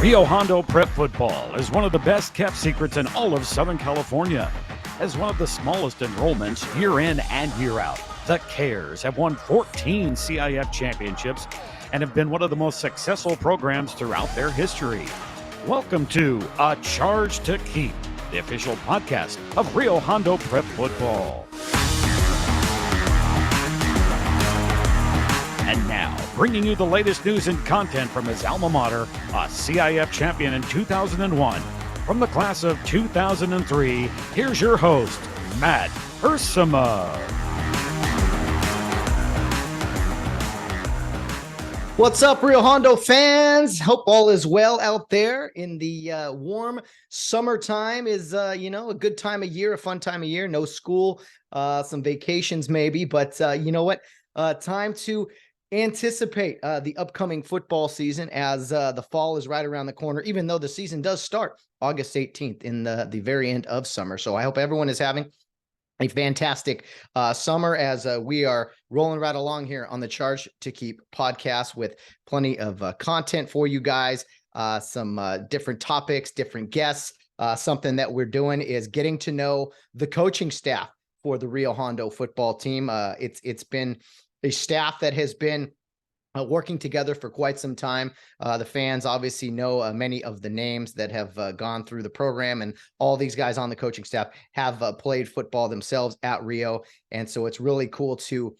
Rio Hondo Prep Football is one of the best kept secrets in all of Southern California. As one of the smallest enrollments year in and year out, the Kares have won 14 CIF championships and have been one of the most successful programs throughout their history. Welcome to A Charge to Keep, the official podcast of Rio Hondo Prep Football. And now, bringing you the latest news and content from his alma mater, a CIF champion in 2001. From the class of 2003, here's your host, Matt Ursima. What's up, Rio Hondo fans? Hope all is well out there in the warm summertime. Is a good time of year, a fun time of year. No school, some vacations maybe, but you know what? Time to anticipate the upcoming football season as the fall is right around the corner, even though the season does start August 18th in the very end of summer. So I hope everyone is having a fantastic summer as we are rolling right along here on the Charge to Keep podcast with plenty of content for you guys, some different topics, different guests. Something that we're doing is getting to know the coaching staff for the Rio Hondo football team. It's been a staff that has been working together for quite some time. The fans obviously know many of the names that have gone through the program, and all these guys on the coaching staff have played football themselves at Rio. And so it's really cool to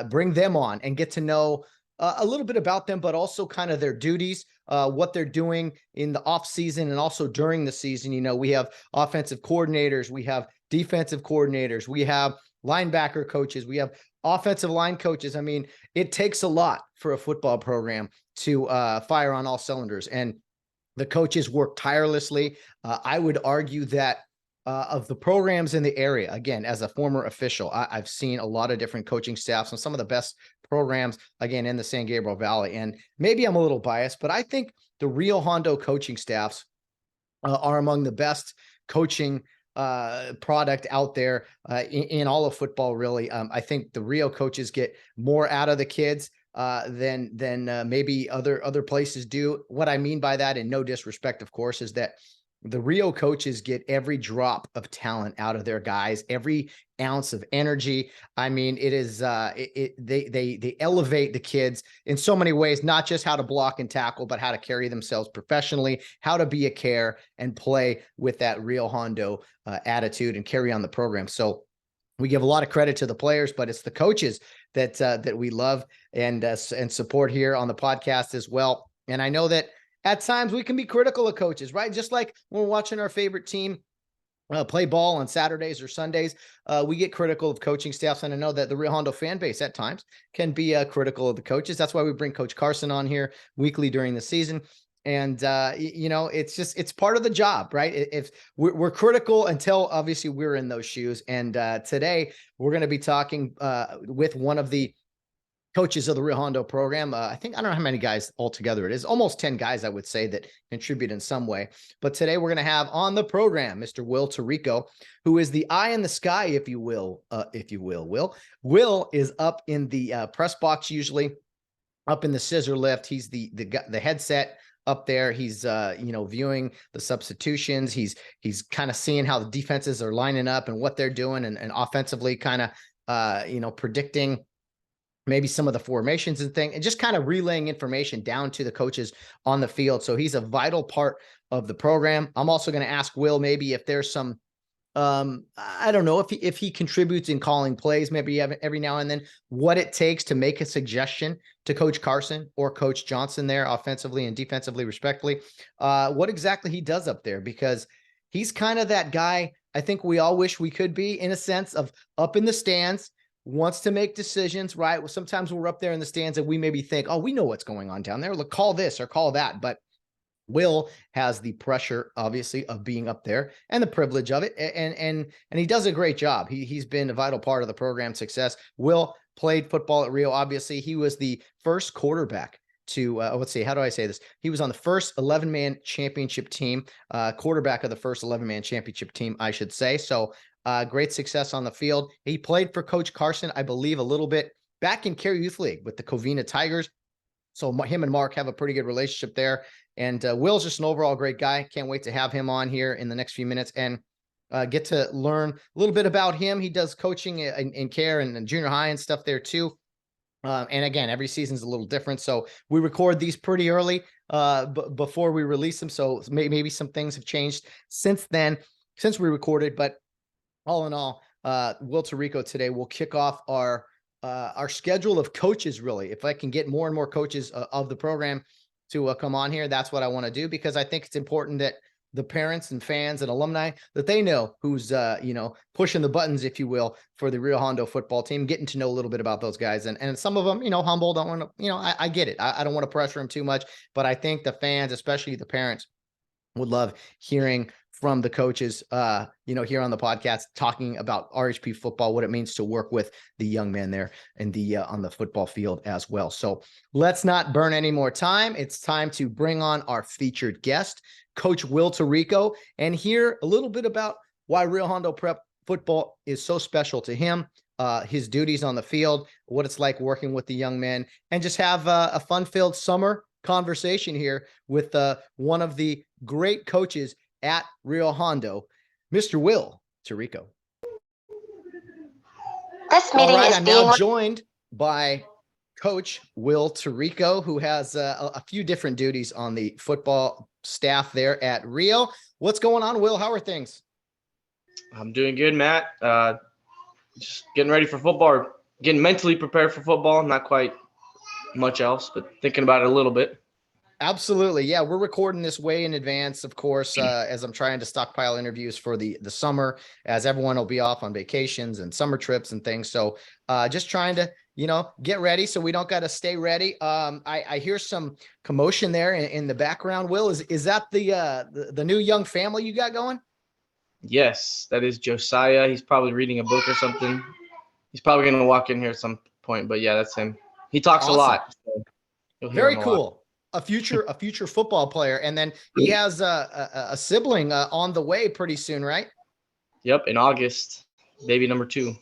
bring them on and get to know a little bit about them, but also kind of their duties, what they're doing in the off season and also during the season. You know, we have offensive coordinators, we have defensive coordinators, we have linebacker coaches, we have offensive line coaches. I mean, it takes a lot for a football program to fire on all cylinders, and the coaches work tirelessly. I would argue that of the programs in the area, again, as a former official, I've seen a lot of different coaching staffs and some of the best programs, again, in the San Gabriel Valley. And maybe I'm a little biased, but I think the Rio Hondo coaching staffs are among the best coaching product out there in all of football, really. I think the Rio coaches get more out of the kids than maybe other places do. What I mean by that, and no disrespect, of course, is that the Rio coaches get every drop of talent out of their guys, every ounce of energy. I mean, it is they elevate the kids in so many ways, not just how to block and tackle, but how to carry themselves professionally, how to be a Kare and play with that Rio Hondo attitude and carry on the program. So we give a lot of credit to the players, but it's the coaches that we love and support here on the podcast as well. And I know that at times we can be critical of coaches, right? Just like when we're watching our favorite team play ball on Saturdays or Sundays, we get critical of coaching staffs. And I know that the Rio Hondo fan base at times can be critical of the coaches. That's why we bring Coach Carson on here weekly during the season. And, it's part of the job, right? If we're critical until obviously we're in those shoes. And today we're going to be talking with one of the coaches of the Rio Hondo program. I don't know how many guys altogether it is, almost 10 guys, I would say, that contribute in some way. But today we're going to have on the program Mr. Will Torrico, who is the eye in the sky, if you will. Will is up in the press box, usually up in the scissor lift. He's the headset up there. He's viewing the substitutions. He's kind of seeing how the defenses are lining up and what they're doing, and offensively kind of predicting maybe some of the formations and thing, and just kind of relaying information down to the coaches on the field. So he's a vital part of the program. I'm also going to ask Will maybe if there's some, I don't know if he contributes in calling plays, maybe every now and then, what it takes to make a suggestion to Coach Carson or Coach Johnson there, offensively and defensively, respectively, what exactly he does up there, because he's kind of that guy I think we all wish we could be, in a sense of up in the stands, wants to make decisions, right? Well, sometimes we're up there in the stands and we maybe think, oh, we know what's going on down there. Look, call this or call that. But Will has the pressure, obviously, of being up there and the privilege of it. And he does a great job. He's been a vital part of the program's success. Will played football at Rio. Obviously, he was the first quarterback to, let's see, how do I say this? He was on the first 11-man championship team, quarterback of the first 11-man championship team, I should say. So great success on the field. He played for Coach Carson, I believe, a little bit back in Kare Youth League with the Covina Tigers. So him and Mark have a pretty good relationship there. And Will's just an overall great guy. Can't wait to have him on here in the next few minutes and get to learn a little bit about him. He does coaching in Kare and junior high and stuff there too. And again, every season's a little different. So we record these pretty early before we release them. So maybe some things have changed since then, since we recorded. But all in all, Will Torrico today will kick off our schedule of coaches, really. If I can get more and more coaches of the program to come on here, that's what I want to do, because I think it's important that the parents and fans and alumni, that they know who's, pushing the buttons, if you will, for the Rio Hondo football team, getting to know a little bit about those guys. And some of them, humble, don't want to, I get it. I don't want to pressure them too much, but I think the fans, especially the parents, would love hearing from the coaches, here on the podcast, talking about RHP football, what it means to work with the young men there and on the football field as well. So let's not burn any more time. It's time to bring on our featured guest, Coach Will Torrico, and hear a little bit about why Rio Hondo Prep football is so special to him, his duties on the field, what it's like working with the young men, and just have a fun-filled summer conversation here with one of the great coaches at Rio Hondo, Mr. Will Torrico. This meeting is I'm now joined by Coach Will Torrico, who has a few different duties on the football staff there at Rio. What's going on, Will? How are things? I'm doing good, Matt. Just getting ready for football, or getting mentally prepared for football. Not quite much else, but thinking about it a little bit. Absolutely. Yeah, we're recording this way in advance, of course, as I'm trying to stockpile interviews for the summer, as everyone will be off on vacations and summer trips and things. So just trying to, get ready so we don't got to stay ready. I hear some commotion there in the background. Will, is that the new young family you got going? Yes, that is Josiah. He's probably reading a book or something. He's probably going to walk in here at some point, but yeah, that's him. He talks Awesome. A lot. So very cool. A future football player. And then he has a sibling on the way pretty soon, right? Yep. In August, baby number 2.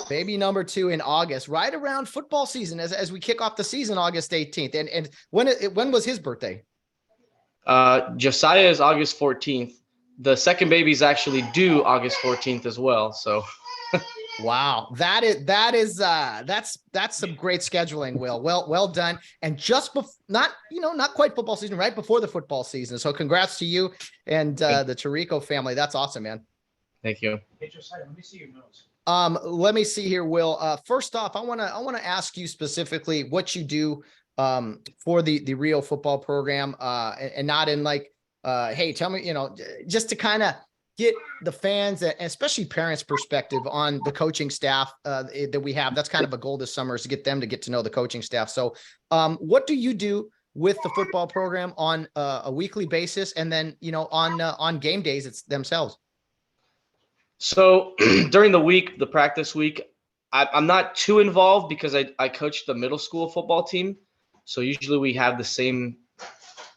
Baby number 2 in August, right around football season, as we kick off the season, August 18th. And when was his birthday? Josiah is August 14th. The second baby is actually due August 14th as well. So wow, that's some great scheduling, Will. Well done. And just not quite football season, right before the football season. So congrats to you and the Torrico family. That's awesome, man. Thank you. Hey, Josiah, let me see your notes. Let me see here, Will. First off, I want to ask you specifically what you do for the Rio football program, and not in like, hey, tell me, just to kind of get the fans and especially parents' perspective on the coaching staff that we have. That's kind of a goal this summer, is to get them to get to know the coaching staff. So what do you do with the football program on a weekly basis, and then, on game days themselves? So during the week, the practice week, I'm not too involved because I coach the middle school football team. So usually we have the same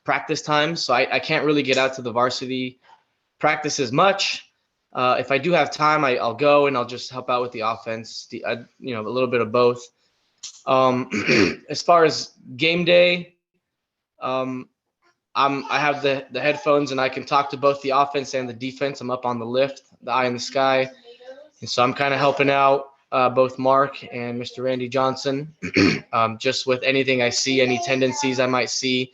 practice times. So I can't really get out to the varsity practice as much. If I do have time, I'll go and I'll just help out with the offense, a little bit of both. As far as game day, I have the headphones and I can talk to both the offense and the defense. I'm up on the lift, the eye in the sky. And so I'm kind of helping out both Mark and Mr. Randy Johnson, just with anything I see, any tendencies I might see.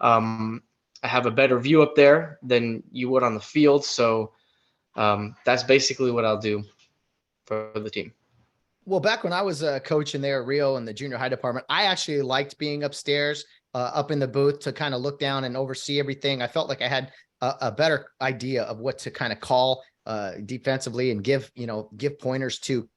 I have a better view up there than you would on the field. So that's basically what I'll do for the team. Well, back when I was coaching there at Rio in the junior high department, I actually liked being upstairs, up in the booth, to kind of look down and oversee everything. I felt like I had a better idea of what to kind of call defensively and give pointers to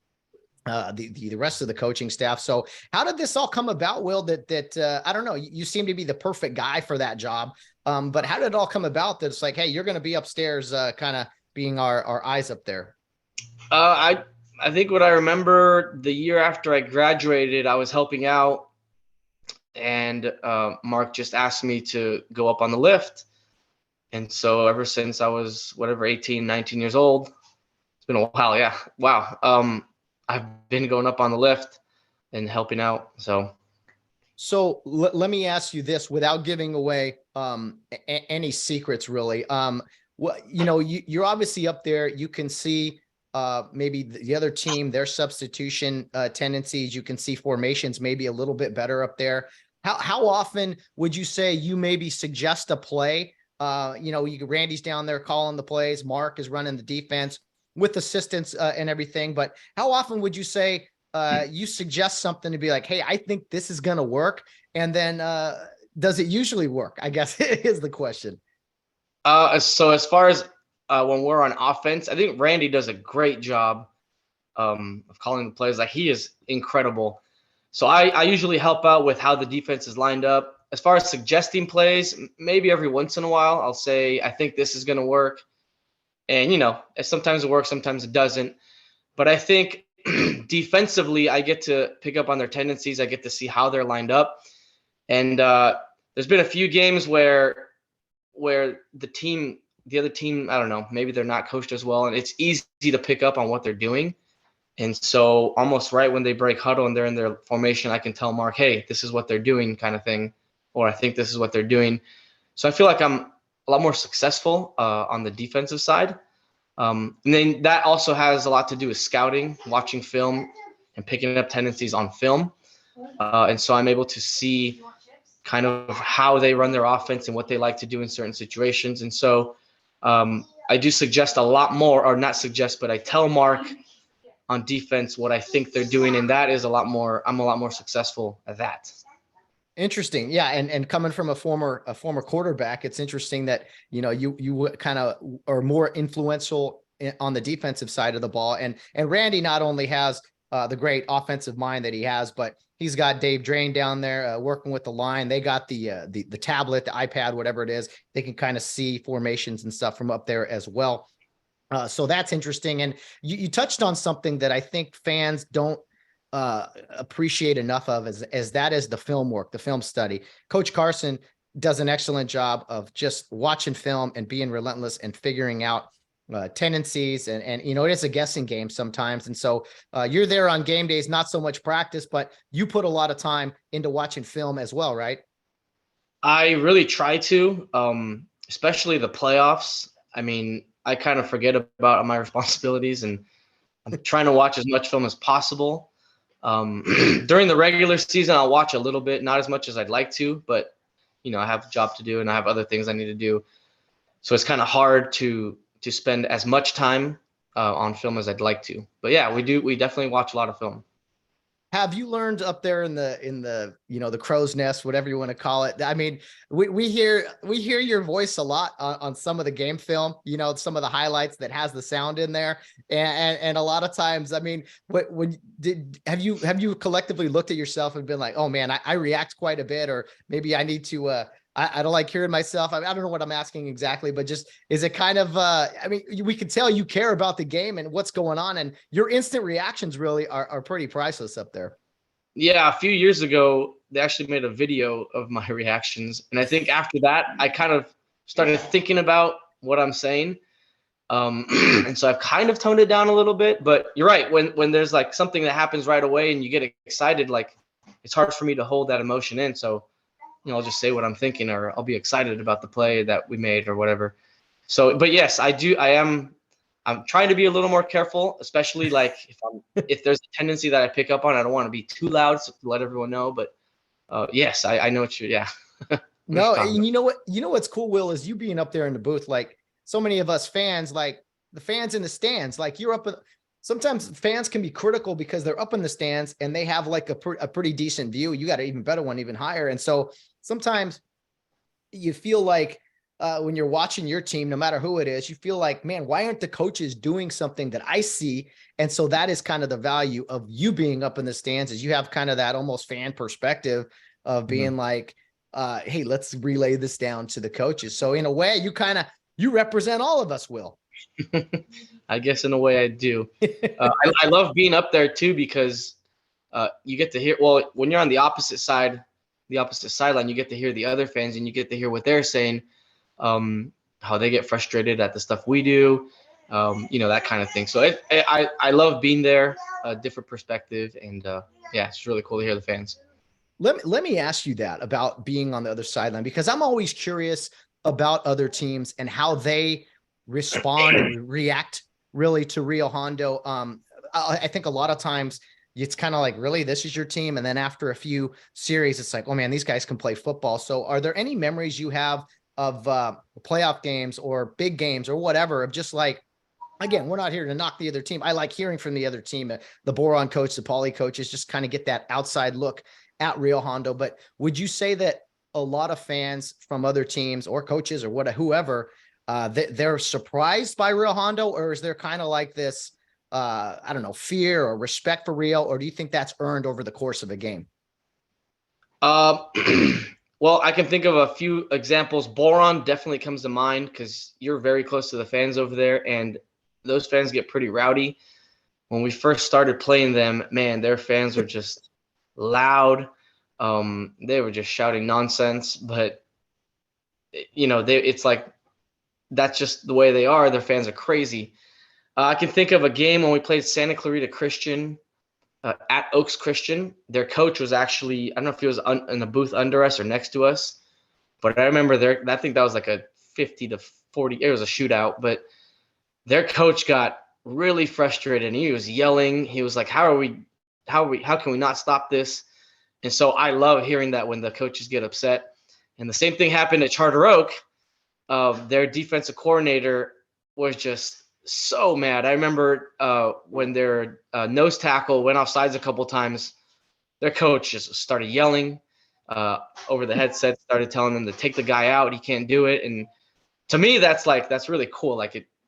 the rest of the coaching staff. So how did this all come about, Will, that I don't know, you seem to be the perfect guy for that job. But how did it all come about that it's like, hey, you're going to be upstairs, kind of being our eyes up there? I think what I remember, the year after I graduated, I was helping out, and Mark just asked me to go up on the lift. And so ever since I was 18, 19 years old, it's been a while. Yeah. Wow. I've been going up on the lift and helping out. So So let me ask you this without giving away any secrets, really. You're obviously up there. You can see maybe the other team, their substitution tendencies. You can see formations maybe a little bit better up there. How often would you say you maybe suggest a play? Randy's down there calling the plays. Mark is running the defense with assistance and everything. But how often would you say you suggest something to be like, hey, I think this is going to work? And then does it usually work? I guess is the question. So as far as when we're on offense, I think Randy does a great job of calling the plays. Like, he is incredible. So I usually help out with how the defense is lined up. As far as suggesting plays, maybe every once in a while I'll say, I think this is going to work. And, sometimes it works, sometimes it doesn't. But I think defensively, I get to pick up on their tendencies. I get to see how they're lined up. And there's been a few games where the other team, I don't know, maybe they're not coached as well, and it's easy to pick up on what they're doing. And so almost right when they break huddle and they're in their formation, I can tell Mark, hey, this is what they're doing, kind of thing, or I think this is what they're doing. So I feel like I'm a lot more successful on the defensive side. And then that also has a lot to do with scouting, watching film, and picking up tendencies on film. And so I'm able to see kind of how they run their offense and what they like to do in certain situations. And so I do suggest a lot more, or not suggest, but I tell Mark on defense what I think they're doing. And that is I'm a lot more successful at that. Interesting. Yeah. And coming from a former quarterback, it's interesting that, you kind of are more influential on the defensive side of the ball. And Randy not only has the great offensive mind that he has, but he's got Dave Drain down there working with the line. They got the tablet, the iPad, whatever it is. They can kind of see formations and stuff from up there as well. So that's interesting. And you touched on something that I think fans don't appreciate enough of, as that is the film work, the film study. Coach Carson does an excellent job of just watching film and being relentless and figuring out tendencies. And it is a guessing game sometimes. And so you're there on game days, not so much practice, but you put a lot of time into watching film as well, right? I really try to, especially the playoffs. I mean, I kind of forget about my responsibilities, and I'm trying to watch as much film as possible. During the regular season, I'll watch a little bit, not as much as I'd like to, but I have a job to do and I have other things I need to do. So it's kind of hard to spend as much time on film as I'd like to. But yeah, we definitely watch a lot of film. Have you learned up there in the the crow's nest, whatever you want to call it? I mean, we hear your voice a lot on some of the game film, some of the highlights that has the sound in there. And a lot of times, I mean, have you collectively looked at yourself and been like, oh man, I react quite a bit, or maybe I need to, I don't like hearing myself. I don't know what I'm asking exactly, but just, is it kind of, I mean, we can tell you care about the game and what's going on, and your instant reactions really are pretty priceless up there. Yeah. A few years ago, they actually made a video of my reactions. And I think after that, I kind of started thinking about what I'm saying. And so I've kind of toned it down a little bit, but you're right. When there's like something that happens right away and you get excited, like, it's hard for me to hold that emotion in. So I'll just say what I'm thinking, or I'll be excited about the play that we made or whatever. So, but yes, I'm trying to be a little more careful, especially like if there's a tendency that I pick up on, I don't want to be too loud to let everyone know. But yes, I know what yeah. No, and you know what's cool, Will, is you being up there in the booth. Like, so many of us fans, like the fans in the stands, like you're up. Sometimes fans can be critical because they're up in the stands and they have like a pretty decent view. You got an even better one, even higher. And so sometimes you feel like when you're watching your team, no matter who it is, you feel like, man, why aren't the coaches doing something that I see? And so that is kind of the value of you being up in the stands, is you have kind of that almost fan perspective of being like, hey, let's relay this down to the coaches. So in a way, you represent all of us, Will. I guess in a way I do. I love being up there too, because you get to hear, well, when you're on the opposite sideline, you get to hear the other fans and you get to hear what they're saying, how they get frustrated at the stuff we do, that kind of thing. So I love being there, a different perspective. And yeah, it's really cool to hear the fans. Let me ask you that about being on the other sideline, because I'm always curious about other teams and how they respond or react really to Rio Hondo. I think a lot of times it's kind of like, really, this is your team. And then after a few series, it's like, oh man, these guys can play football. So are there any memories you have of playoff games or big games or whatever, of just like, again, we're not here to knock the other team. I like hearing from the other team, the Boron coach, the Poly coaches, just kind of get that outside look at Rio Hondo. But would you say that a lot of fans from other teams or coaches or whoever, they're surprised by Rio Hondo, or is there kind of like this, I don't know, fear or respect for Rio, or do you think that's earned over the course of a game? Well, I can think of a few examples. Boron definitely comes to mind because you're very close to the fans over there, and those fans get pretty rowdy. When we first started playing them, man, their fans were just loud. They were just shouting nonsense, but it's like, that's just the way they are. Their fans are crazy. I can think of a game when we played Santa Clarita Christian at Oaks Christian. Their coach was actually, I don't know if he was in the booth under us or next to us, but I remember I think that was like a 50-40. It was a shootout, but their coach got really frustrated and he was yelling. He was like, how can we not stop this? And so I love hearing that when the coaches get upset. And the same thing happened at Charter Oak. Their defensive coordinator was just so mad. I remember when their nose tackle went offsides a couple times, their coach just started yelling over the headset, started telling them to take the guy out. He can't do it. And to me, that's really cool.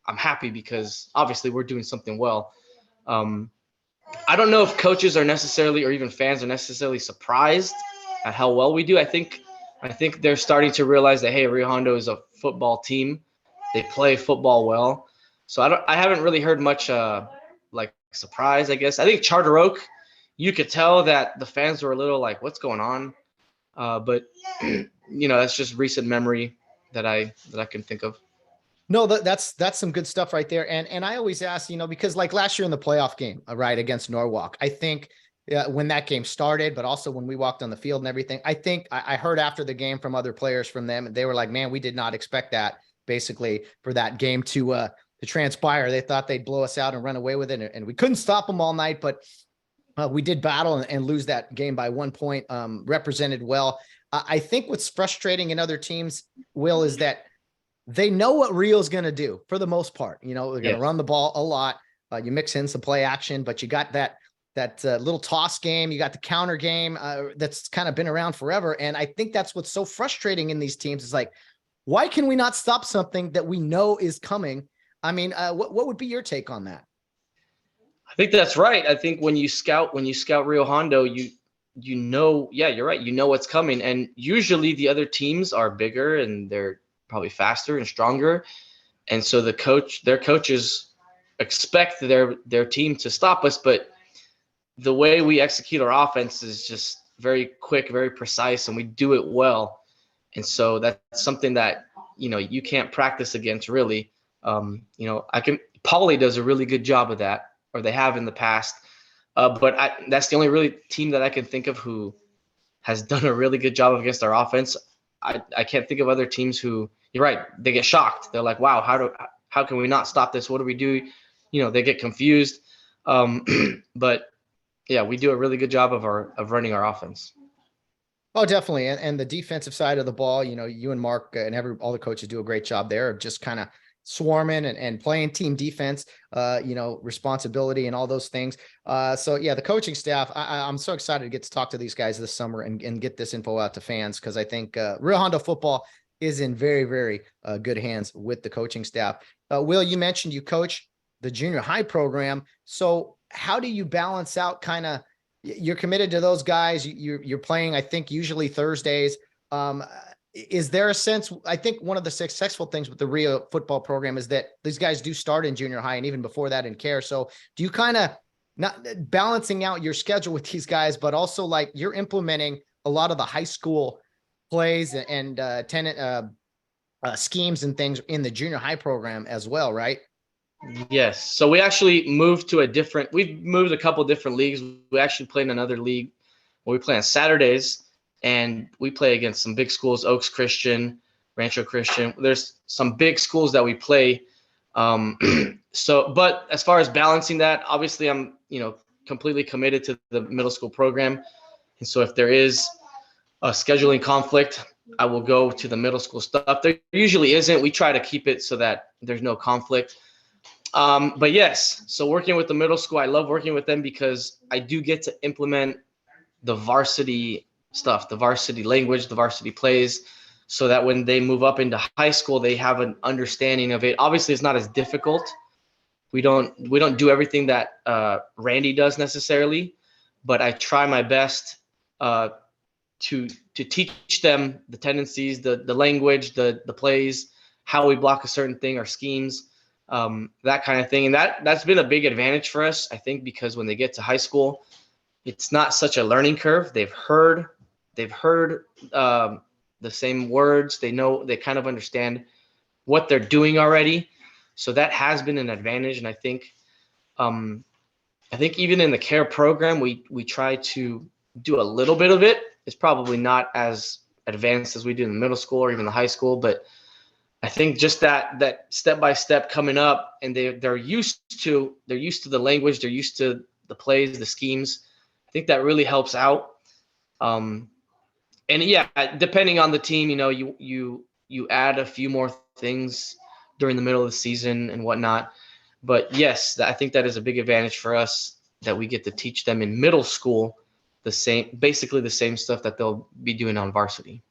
I'm happy because obviously we're doing something well. I don't know if coaches are necessarily, or even fans are necessarily, surprised at how well we do. I think they're starting to realize that, hey, Rio Hondo is a football team. They play football well. So I haven't really heard much surprise, I guess. I think Charter Oak, you could tell that the fans were a little like, what's going on? But that's just recent memory that I can think of. No, that's some good stuff right there. And I always ask, because like last year in the playoff game, right, against Norwalk, I think when that game started, but also when we walked on the field and everything, I think I heard after the game from other players from them, and they were like, man, we did not expect that, basically, for that game to transpire. They thought they'd blow us out and run away with it, and we couldn't stop them all night, but we did battle and lose that game by 1 point, represented well. I think what's frustrating in other teams, Will, is that they know what Rio's going to do for the most part. They're going to run the ball a lot. You mix in some play action, but you got that little toss game. You got the counter game that's kind of been around forever. And I think that's what's so frustrating in these teams, is like, why can we not stop something that we know is coming? I mean, what would be your take on that? I think that's right. I think when you scout Rio Hondo, you know, yeah, you're right. You know what's coming. And usually the other teams are bigger and they're probably faster and stronger. And so their coaches expect their team to stop us. But the way we execute our offense is just very quick, very precise, and we do it well. And so that's something that, you can't practice against, really. Poly does a really good job of that, or they have in the past. But that's the only really team that I can think of who has done a really good job against our offense. I can't think of other teams who, you're right, they get shocked. They're like, wow, how can we not stop this? What do we do? They get confused. But yeah, we do a really good job of running our offense. Oh, definitely. And the defensive side of the ball, you and Mark and all the coaches do a great job there of just kind of swarming and playing team defense, responsibility and all those things. So yeah, the coaching staff, I'm so excited to get to talk to these guys this summer and get this info out to fans, because I think Rio Hondo football is in very, very good hands with the coaching staff. Will, you mentioned you coach the junior high program. So how do you balance out you're committed to those guys. You're playing, I think, usually Thursdays. Is there a sense, I think one of the successful things with the Rio football program is that these guys do start in junior high and even before that in Kare. So do you not balancing out your schedule with these guys, but also like you're implementing a lot of the high school plays and schemes and things in the junior high program as well, right? Yes. So we actually we've moved a couple different leagues. We actually play in another league where we play on Saturdays. and we play against some big schools, Oaks Christian, Rancho Christian. There's some big schools that we play. But as far as balancing that, obviously I'm, completely committed to the middle school program. And so if there is a scheduling conflict, I will go to the middle school stuff. There usually isn't. We try to keep it so that there's no conflict. But yes, so working with the middle school, I love working with them because I do get to implement the varsity stuff, the varsity language, the varsity plays, so that when they move up into high school, they have an understanding of it. Obviously, it's not as difficult. We don't do everything that Randy does necessarily, but I try my best to teach them the tendencies, the language, the plays, how we block a certain thing, our schemes, that kind of thing. And that's been a big advantage for us, I think, because when they get to high school, it's not such a learning curve. They've heard the same words. They kind of understand what they're doing already. So that has been an advantage. And I think even in the Kare program, we try to do a little bit of it. It's probably not as advanced as we do in the middle school or even the high school, but I think just that step by step coming up, and they're used to the language, they're used to the plays, the schemes. I think that really helps out. And yeah, depending on the team, you add a few more things during the middle of the season and whatnot. But yes, I think that is a big advantage for us, that we get to teach them in middle school basically the same stuff that they'll be doing on varsity.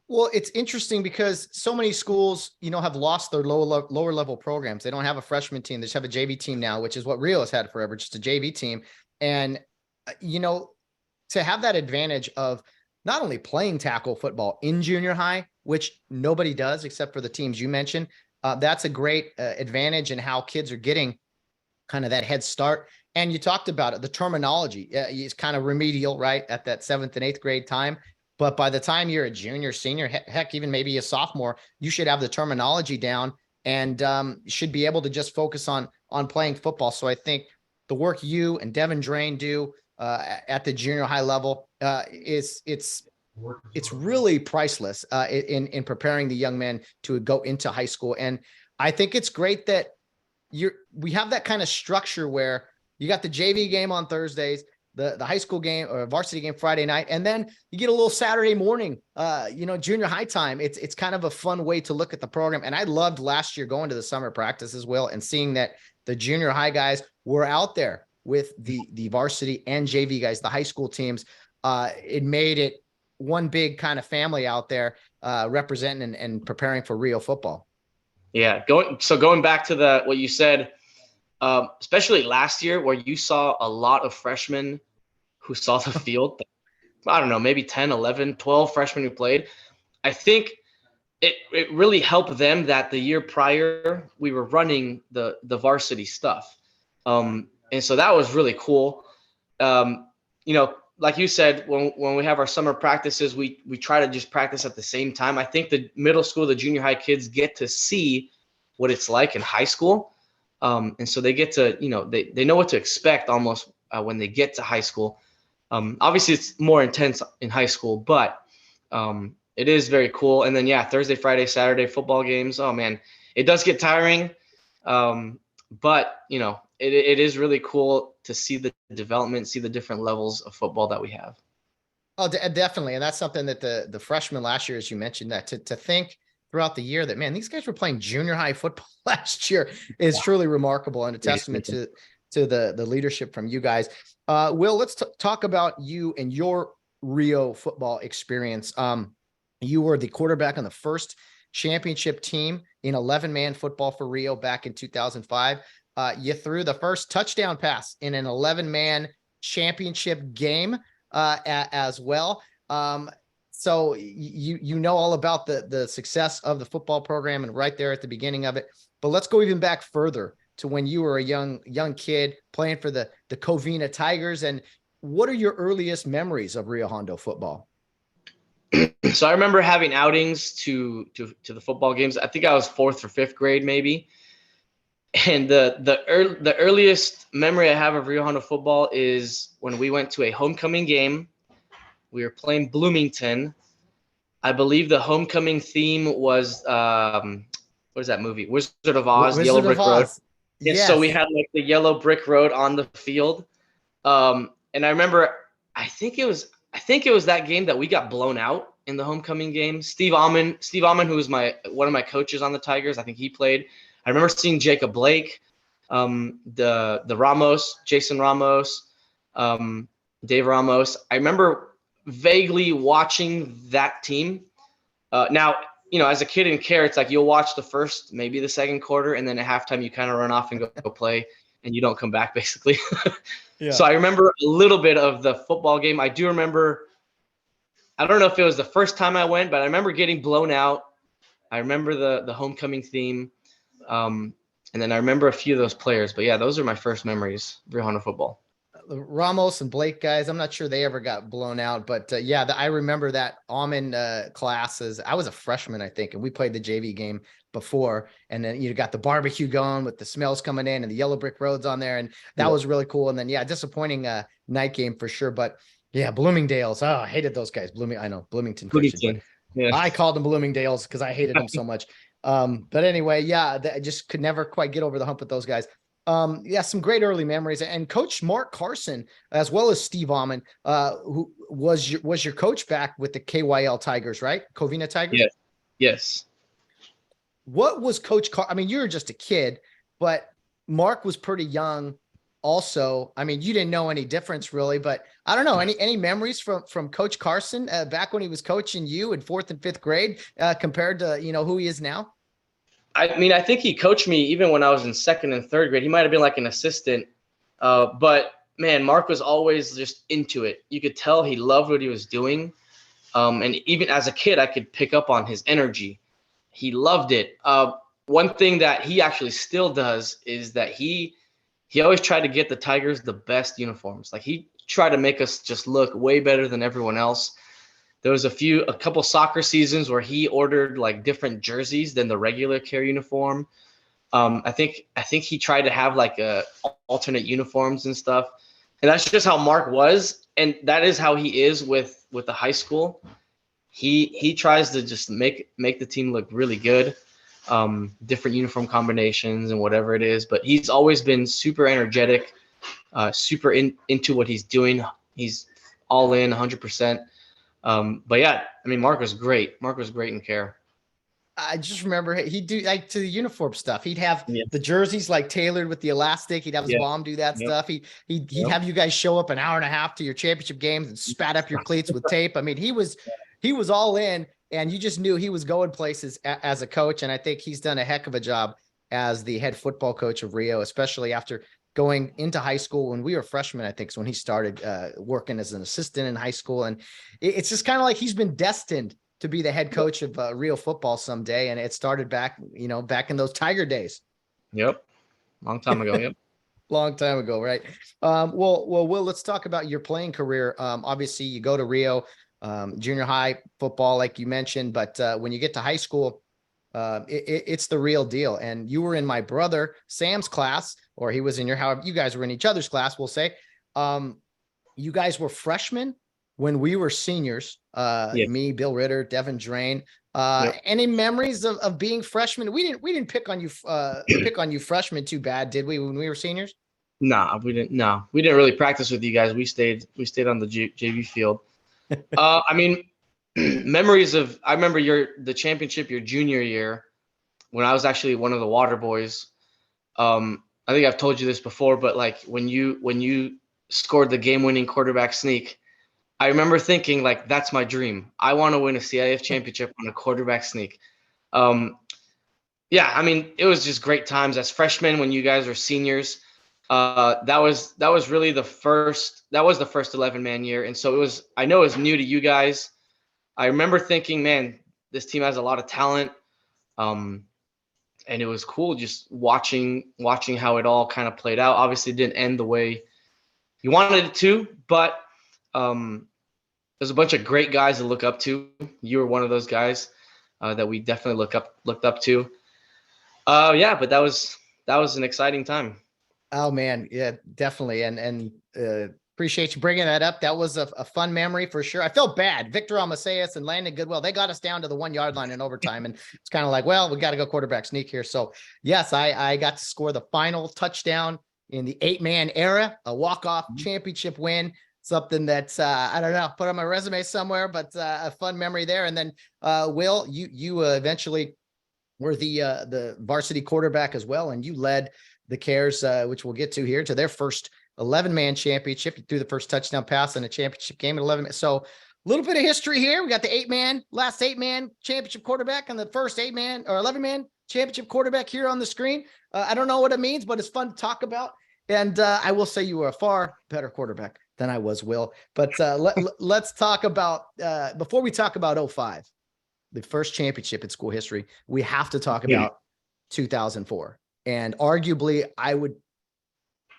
Well, it's interesting because so many schools, have lost their lower level programs. They don't have a freshman team. They just have a JV team now, which is what Rio has had forever, just a JV team. And, to have that advantage of not only playing tackle football in junior high, which nobody does except for the teams you mentioned, that's a great advantage in how kids are getting kind of that head start. And you talked about it, the terminology is kind of remedial, right, at that 7th and 8th grade time. But by the time you're a junior, senior, heck, even maybe a sophomore, you should have the terminology down and should be able to just focus on playing football. So I think the work you and Devin Drain do at the junior high level it's really priceless in preparing the young men to go into high school. And I think it's great that we have that kind of structure where you got the JV game on Thursdays, the high school game or varsity game Friday night, and then you get a little Saturday morning, junior high time. It's kind of a fun way to look at the program. And I loved last year going to the summer practice as well and seeing that the junior high guys were out there with the varsity and JV guys, the high school teams. It made it one big kind of family out there representing and preparing for Rio football. Yeah. Going back to what you said, especially last year where you saw a lot of freshmen who saw the field, I don't know, maybe 10, 11, 12 freshmen who played. I think it really helped them that the year prior we were running the varsity stuff. And so that was really cool. Like you said, when we have our summer practices, we try to just practice at the same time. I think the middle school, the junior high kids get to see what it's like in high school. And so they get to, they know what to expect almost when they get to high school. Obviously it's more intense in high school, but it is very cool. And then, yeah, Thursday, Friday, Saturday football games. Oh man, it does get tiring. But it is really cool to see the development, see the different levels of football that we have. Oh, definitely. And that's something that the freshmen last year, as you mentioned, that to think throughout the year that, man, these guys were playing junior high football last year is truly remarkable and a testament to the leadership from you guys. Will, let's talk about you and your Rio football experience. You were the quarterback on the first championship team in 11-man football for Rio back in 2005. You threw the first touchdown pass in an 11-man championship game as well. So you know all about the success of the football program and right there at the beginning of it. But let's go even back further to when you were a young kid playing for the Covina Tigers. And what are your earliest memories of Rio Hondo football? So I remember having outings to the football games. I think I was 4th or 5th grade maybe. And the earliest memory I have of Rio Hondo football is when we went to a homecoming game We were playing Bloomington. I believe the homecoming theme was what is that movie? Wizard of Oz, Yellow Wizard of Brick Road. Oz. And so we Yes. had like the yellow brick road on the field. And I remember, I think it was that game that we got blown out in the homecoming game. Steve Almond, who was one of my coaches on the Tigers, I think he played. I remember seeing Jacob Blake, the Ramos, Jason Ramos, Dave Ramos. I remember vaguely watching that team. Now, as a kid in Kare, it's like you'll watch the first, maybe the second quarter, and then at halftime you kind of run off and go play, and you don't come back basically. Yeah. So I remember a little bit of the football game. I do remember, I don't know if it was the first time I went, but I remember getting blown out. I remember the homecoming theme. And then I remember a few of those players. But yeah, those are my first memories of Rio Hondo football. The Ramos and Blake guys, I'm not sure they ever got blown out, but I remember that Almond classes. I was a freshman, I think, and we played the JV game before, and then you got the barbecue going with the smells coming in and the yellow brick roads on there, and that was really cool. And then disappointing night game for sure, but yeah, Bloomingdale's. Oh, I hated those guys. Bloomington. Christian, Yeah. I called them Bloomingdale's because I hated them so much. But anyway, I just could never quite get over the hump with those guys. Some great early memories. And Coach Mark Carson, as well as Steve Almond, who was your coach back with the KYL Tigers, right? Covina Tigers? Yes. What was Coach I mean, you were just a kid, but Mark was pretty young also. I mean, you didn't know any difference really, but I don't know, any memories from Coach Carson back when he was coaching you in 4th and 5th grade compared to, who he is now? I mean, I think he coached me even when I was in 2nd and 3rd grade. He might have been like an assistant, but man, Mark was always just into it. You could tell he loved what he was doing. And even as a kid, I could pick up on his energy. He loved it. One thing that he actually still does is that he always tried to get the Tigers the best uniforms. Like he tried to make us just look way better than everyone else. There was a couple soccer seasons where he ordered like different jerseys than the regular Kare uniform. I think he tried to have like alternate uniforms and stuff. And that's just how Mark was. And that is how he is with the high school. He tries to just make the team look really good. Different uniform combinations and whatever it is. But he's always been super energetic, super into what he's doing. He's all in 100%. But yeah, I mean, Mark was great. Mark was great in Kare. I just remember he'd do like to the uniform stuff. He'd have the jerseys like tailored with the elastic. He'd have his mom do that stuff. He'd have you guys show up an hour and a half to your championship games and spat up your cleats with tape. I mean, he was all in, and you just knew he was going places as a coach. And I think he's done a heck of a job as the head football coach of Rio, especially after going into high school. When we were freshmen, I think is when he started working as an assistant in high school. And it's just kind of like he's been destined to be the head coach of Rio football someday. And it started back in those Tiger days. Yep. Long time ago. Yep. Long time ago. Right. Well, Will, let's talk about your playing career. Obviously you go to Rio, junior high football, like you mentioned, but when you get to high school, it's the real deal. And you were in my brother Sam's class, or he was in you guys were in each other's class, we'll say. You guys were freshmen when we were seniors, me, Bill Ritter, Devin Drain. Any memories of being freshmen? We didn't pick on you freshmen too bad, did we, when we were seniors? Nah, we didn't. No, we didn't really practice with you guys. We stayed on the JV field. I mean, memories of, I remember the championship your junior year when I was actually one of the water boys. I think I've told you this before, but like when you scored the game-winning quarterback sneak, I remember thinking like, that's my dream. I want to win a CIF championship on a quarterback sneak. Yeah, I mean, it was just great times as freshmen when you guys were seniors. That was really the first 11-man year. And so I know it was new to you guys. I remember thinking, man, this team has a lot of talent. And it was cool just watching how it all kind of played out. Obviously, it didn't end the way you wanted it to, but there's a bunch of great guys to look up to. You were one of those guys that we definitely looked up to. But that was an exciting time. Oh man, yeah, definitely. And Appreciate you bringing that up. That was a fun memory for sure. I felt bad. Victor Almaceus and Landon Goodwill, they got us down to the 1 yard line in overtime. And it's kind of like, well, we got to go quarterback sneak here. So yes, I got to score the final touchdown in the 8-man era, a walk-off championship win, something that's, I don't know, put on my resume somewhere, but a fun memory there. And then Will, you eventually were the varsity quarterback as well. And you led the Kares, which we'll get to here, to their first 11-man championship. You threw the first touchdown pass in a championship game at 11. So a little bit of history here. We got the last 8-man championship quarterback and the first 8-man or 11-man championship quarterback here on the screen. I don't know what it means, but it's fun to talk about. And I will say you were a far better quarterback than I was, Will. But let's talk about, before we talk about 05, the first championship in school history, we have to talk about 2004. And arguably,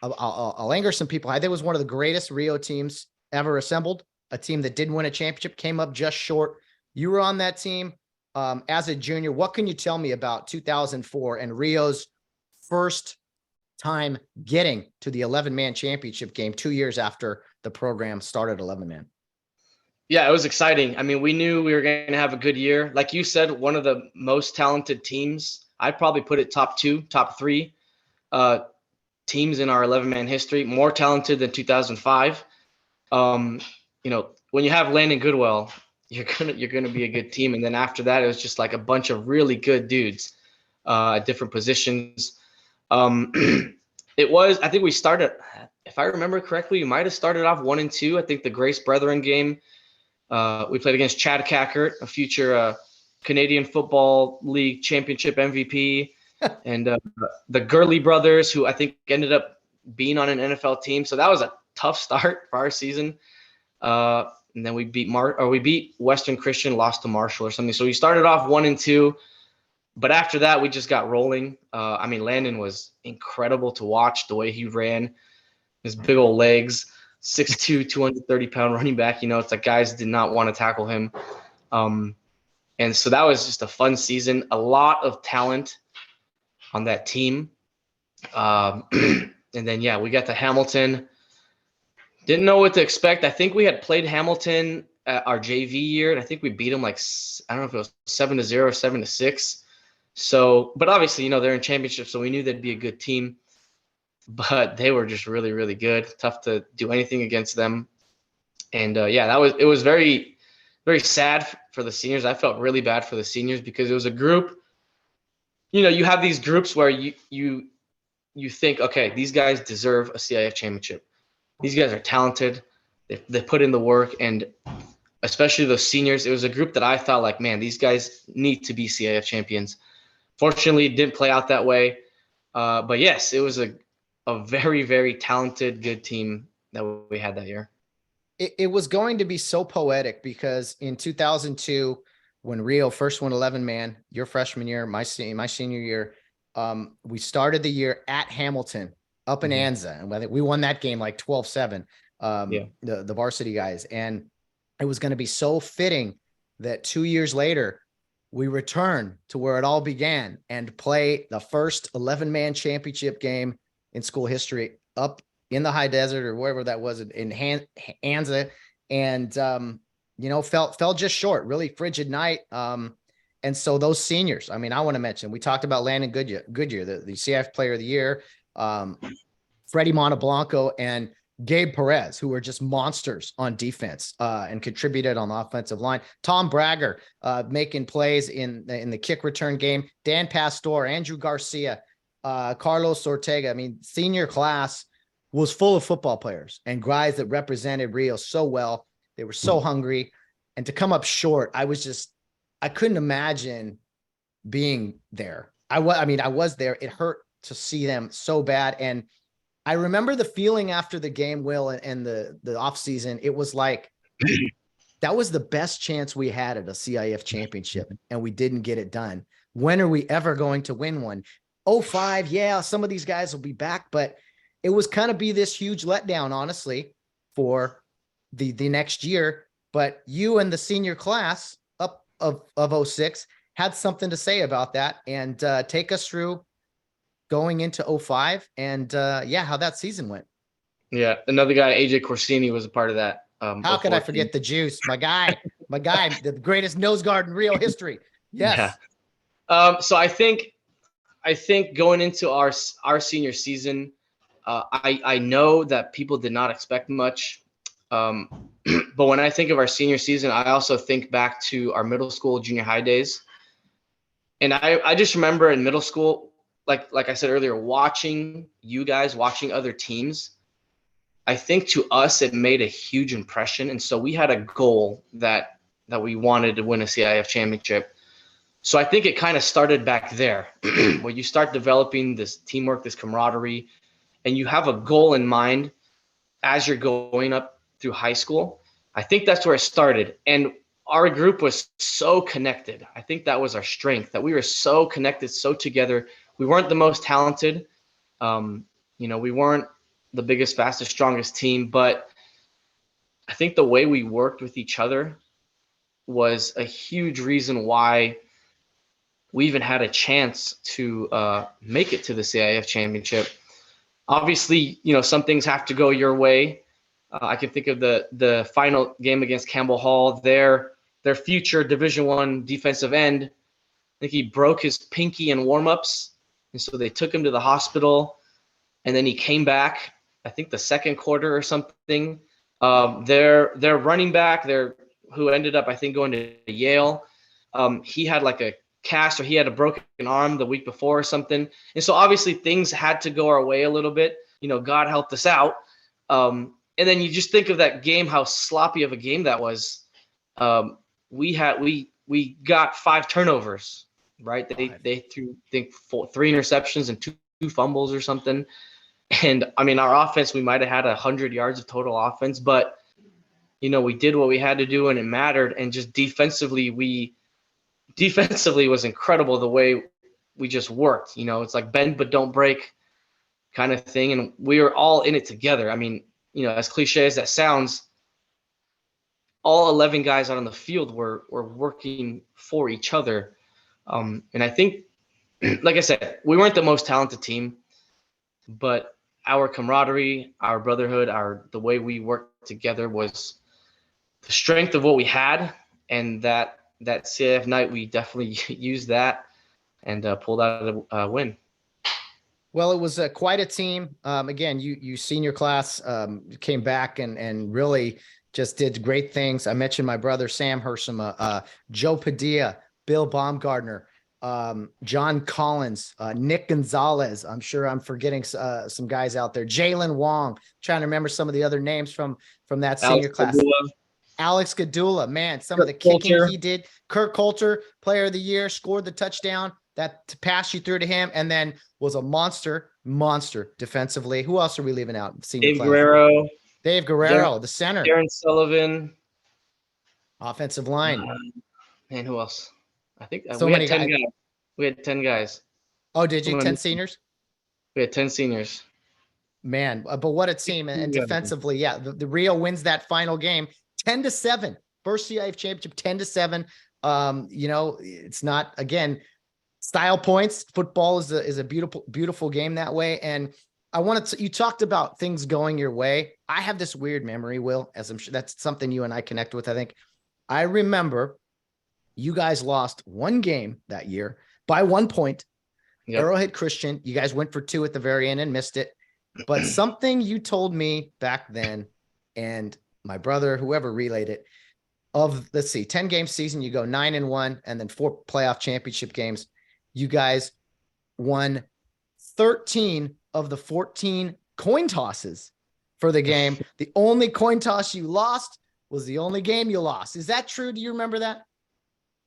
I'll anger some people. I think it was one of the greatest Rio teams ever assembled. A team that didn't win a championship, came up just short. You were on that team as a junior. What can you tell me about 2004 and Rio's first time getting to the 11-man championship game 2 years after the program started 11-man? Yeah, it was exciting. I mean, we knew we were going to have a good year. Like you said, one of the most talented teams. I'd probably put it top 2, top 3 teams in our 11-man history, more talented than 2005. When you have Landon Goodwill, you're gonna be a good team. And then after that, it was just like a bunch of really good dudes at different positions. I think we started, if I remember correctly, we might have started off 1-2. I think the Grace Brethren game, we played against Chad Cackert, a future Canadian Football League championship MVP. And the Gurley brothers, who I think ended up being on an NFL team. So that was a tough start for our season. And then we beat Western Christian, lost to Marshall or something. So we started off 1-2, but after that we just got rolling. Landon was incredible to watch, the way he ran, his big old legs, 6'2", 230-pound running back. It's like guys did not want to tackle him. And so that was just a fun season. A lot of talent on that team. And then, we got to Hamilton. Didn't know what to expect. I think we had played Hamilton at our JV year, and I think we beat them I don't know if it was 7-0 or 7-6. So, but obviously, they're in championships, so we knew they'd be a good team. But they were just really, really good. Tough to do anything against them. And it was very, very sad for the seniors. I felt really bad for the seniors because it was a group. You have these groups where you think, okay, these guys deserve a CIF championship. These guys are talented. They put in the work, and especially those seniors, it was a group that I thought like, man, these guys need to be CIF champions. Fortunately, it didn't play out that way. But yes, it was a very, very talented, good team that we had that year. It was going to be so poetic because in 2002, when Rio first won 11-man, your freshman year, my senior year, we started the year at Hamilton up in Anza. And I think we won that game like 12-7, the varsity guys. And it was going to be so fitting that 2 years later, we return to where it all began and play the first 11-man championship game in school history up in the high desert or wherever that was in Anza. And, fell just short, really frigid night. And so those seniors, I want to mention, we talked about Landon Goodyear, the CIF player of the year, Freddie Monteblanco and Gabe Perez, who were just monsters on defense and contributed on the offensive line. Tom Bragger making plays in the kick return game. Dan Pastor, Andrew Garcia, Carlos Ortega. Senior class was full of football players and guys that represented Rio so well. They were so hungry, and to come up short, I couldn't imagine being there. I was there. It hurt to see them so bad. And I remember the feeling after the game, Will, and the off season. It was like, that was the best chance we had at a CIF championship, and we didn't get it done. When are we ever going to win one? 05, some of these guys will be back, but it was kind of be this huge letdown, honestly, for the next year. But you and the senior class up of 06 had something to say about that, and take us through going into 05 and how that season went. Yeah, another guy, AJ Corsini, was a part of that. How could I forget the juice? My guy, the greatest nose guard in real history. Yes. Yeah. So I think going into our senior season, I know that people did not expect much. But when I think of our senior season, I also think back to our middle school, junior high days. And I just remember in middle school, like I said earlier, watching other teams. I think to us it made a huge impression, and so we had a goal that we wanted to win a CIF championship. So I think it kind of started back there, where you start developing this teamwork, this camaraderie, and you have a goal in mind as you're going up through high school. I think that's where it started, and our group was so connected. I think that was our strength, that we were so connected, so together. We weren't the most talented. We weren't the biggest, fastest, strongest team, but I think the way we worked with each other was a huge reason why we even had a chance to make it to the CIF championship. Obviously, some things have to go your way. I can think of the final game against Campbell Hall. Their future Division I defensive end, I think he broke his pinky in warmups, and so they took him to the hospital, and then he came back, I think the second quarter or something. Their running back, who ended up, I think, going to Yale, he had like a cast, or he had a broken arm the week before or something. And so obviously things had to go our way a little bit. God helped us out. And then you just think of that game, how sloppy of a game that was. We got 5 turnovers, right? They threw, I think, 3 interceptions and 2 fumbles or something. And I mean, our offense, we might have had 100 yards of total offense, but we did what we had to do, and it mattered. And just defensively was incredible, the way we just worked. It's like bend but don't break kind of thing, and we were all in it together. I mean, as cliche as that sounds, all 11 guys out on the field were working for each other. And I think, like I said, we weren't the most talented team, but our camaraderie, our brotherhood, the way we worked together was the strength of what we had. And that CIF night, we definitely used that and pulled out a win. Well, it was quite a team. Again, you senior class came back and really just did great things. I mentioned my brother Sam Hersema, Joe Padilla, Bill Baumgardner, John Collins, Nick Gonzalez. I'm sure I'm forgetting some guys out there. Jalen Wong. Trying to remember some of the other names from that senior class. Alex Gadula, man, some of the kicking he did. Kirk Coulter, player of the year, scored the touchdown that pass you threw to him, and then was a monster defensively. Who else are we leaving out? Senior class. Dave Guerrero, the center. Darren Sullivan. Offensive line. And who else? I think so we had 10 guys. We had 10 guys. Oh, did you? 10 seniors? We had 10 seniors. Man, but what a team. And defensively, yeah, the Rio wins that final game 10-7. First CIF championship, 10-7. It's not, again, style points. Football is a beautiful game that way. And you talked about things going your way. I have this weird memory, Will, as I'm sure that's something you and I connect with. I think I remember you guys lost one game that year by 1 point. Yep. Arrowhead Christian. You guys went for 2 at the very end and missed it. But something you told me back then, and my brother, whoever relayed it, of, let's see, 10 game season, you go 9-1, and then 4 playoff championship games. You guys won 13 of the 14 coin tosses for the game. The only coin toss you lost was the only game you lost. Is that true? Do you remember that?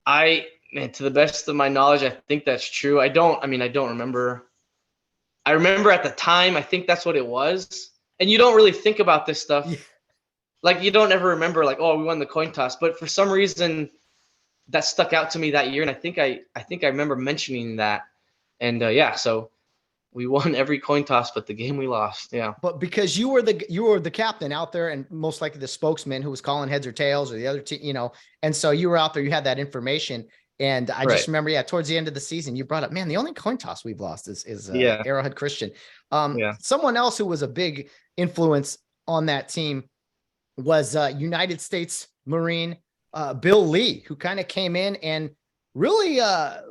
To the best of my knowledge, I think that's true. I don't remember. I remember at the time, I think that's what it was. And you don't really think about this stuff. Yeah. Like, you don't ever remember, like, oh, we won the coin toss. But for some reason, that stuck out to me that year. And I think I remember mentioning that. And so we won every coin toss, but the game we lost. Yeah. But because you were the captain out there, and most likely the spokesman who was calling heads or tails, or the other team, and so you were out there, you had that information. And I Right. just remember, towards the end of the season, you brought up, man, the only coin toss we've lost is Yeah. Arrowhead Christian. Yeah. Someone else who was a big influence on that team was United States Marine Bill Lee, who kind of came in and really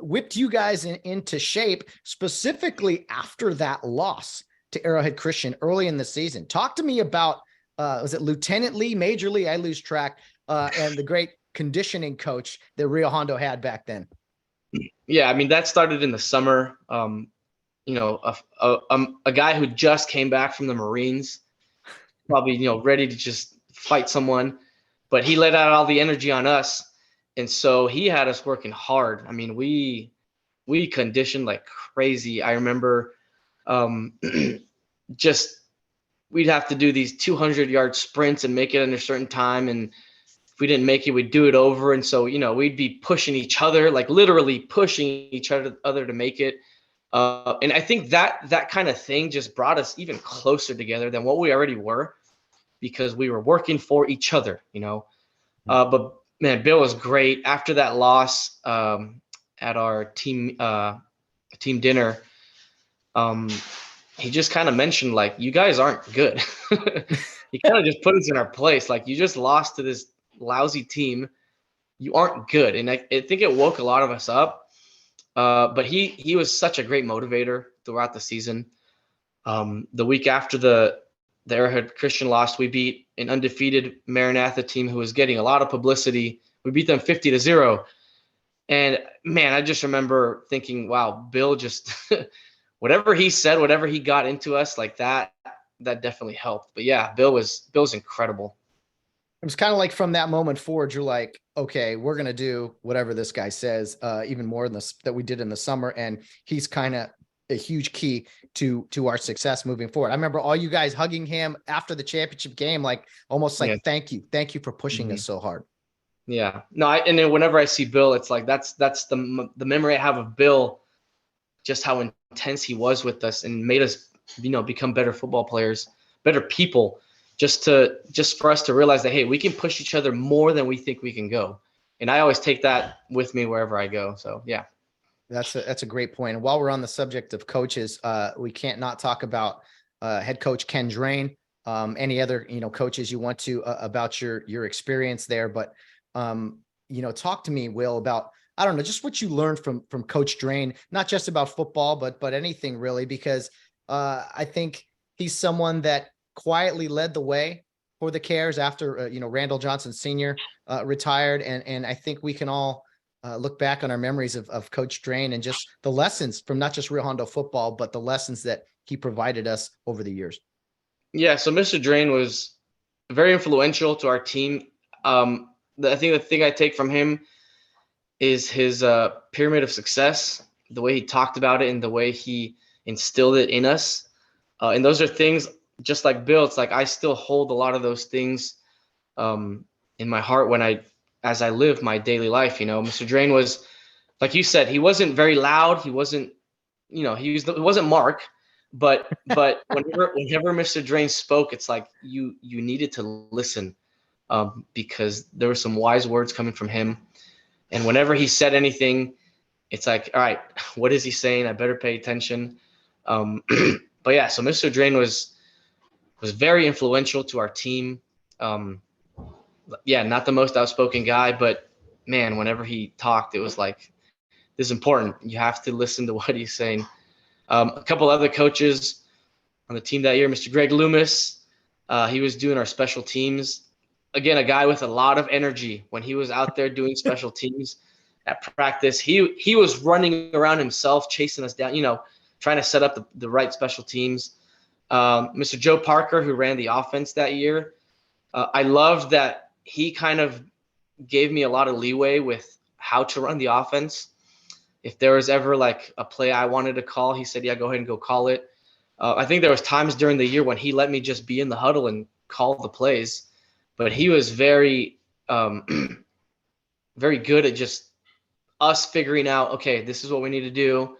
whipped you guys into shape, specifically after that loss to Arrowhead Christian early in the season. Talk to me about, was it Lieutenant Lee, Major Lee? I lose track, and the great conditioning coach that Rio Hondo had back then. Yeah, I mean, that started in the summer. You know, a guy who just came back from the Marines, probably, you know, ready to just fight someone, but he let out all the energy on us. And so he had us working hard. I mean, we conditioned like crazy. I remember just we'd have to do these 200-yard sprints and make it in a certain time. And if we didn't make it, we'd do it over. And so, you know, we'd be pushing each other, like literally pushing each other to make it. And I think that kind of thing just brought us even closer together than what we already were, because we were working for each other, you know. But man, Bill was great. After that loss at our team dinner, he just kind of mentioned, like, you guys aren't good. He kind of just put us in our place. Like, you just lost to this lousy team. You aren't good. And I think it woke a lot of us up. But he was such a great motivator throughout the season. The week after the Arrowhead Christian lost, we beat an undefeated Maranatha team who was getting a lot of publicity. We beat them 50-0. And man, I just remember thinking, wow, Bill just whatever he said, whatever he got into us, like that definitely helped. But yeah, Bill's incredible. It was kind of like from that moment forward, you're like, okay, we're going to do whatever this guy says, even more than this that we did in the summer. And he's kind of a huge key to our success moving forward. I remember all you guys hugging him after the championship game, like almost like, thank you for pushing us so hard. Yeah, no, and then whenever I see Bill, it's like, that's the memory I have of Bill, just how intense he was with us and made us, you know, become better football players, better people. Just for us to realize that, hey, we can push each other more than we think we can go. And I always take that with me wherever I go. So, yeah. That's a great point. And while we're on the subject of coaches, we can't not talk about head coach Ken Drain. Any other, you know, coaches you want to about your experience there. But, you know, talk to me, Will, about, I don't know, just what you learned from Coach Drain, not just about football, but anything really, because I think he's someone that quietly led the way for the Cares after, you know, Randall Johnson Sr. Retired. And I think we can all look back on our memories of Coach Drain and just the lessons from not just Rio Hondo football, but the lessons that he provided us over the years. Yeah, so Mr. Drain was very influential to our team. I think the thing I take from him is his pyramid of success, the way he talked about it and the way he instilled it in us. And those are things, just like Bill, it's like I still hold a lot of those things in my heart as I live my daily life. You know, Mr. Drain was, like you said, he wasn't very loud. He wasn't, you know, he wasn't Mark, but whenever Mr. Drain spoke, it's like you needed to listen because there were some wise words coming from him. And whenever he said anything, it's like, all right, what is he saying? I better pay attention. But yeah, so Mr. Drain was very influential to our team. Yeah, not the most outspoken guy, but man, whenever he talked, it was like, this is important. You have to listen to what he's saying. A couple other coaches on the team that year, Mr. Greg Loomis, he was doing our special teams. Again, a guy with a lot of energy. When he was out there doing special teams at practice, he was running around himself, chasing us down, you know, trying to set up the right special teams. Mr. Joe Parker, who ran the offense that year, I loved that he kind of gave me a lot of leeway with how to run the offense. If there was ever like a play I wanted to call, he said, yeah, go ahead and go call it. I think there was times during the year when he let me just be in the huddle and call the plays, but he was very, very good at just us figuring out, okay, this is what we need to do.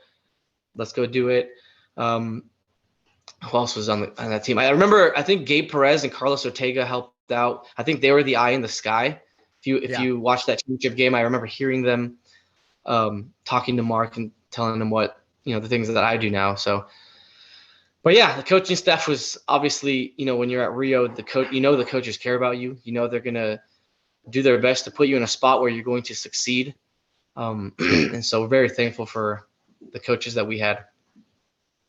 Let's go do it. Who else was on that team? I remember, I think Gabe Perez and Carlos Ortega helped out. I think they were the eye in the sky. If you watch that championship game, I remember hearing them. talking to Mark and telling him what, the things that I do now. So, but yeah, the coaching staff was obviously, when you're at Rio, the coaches care about you. They're going to do their best to put you in a spot where you're going to succeed. And so we're very thankful for the coaches that we had.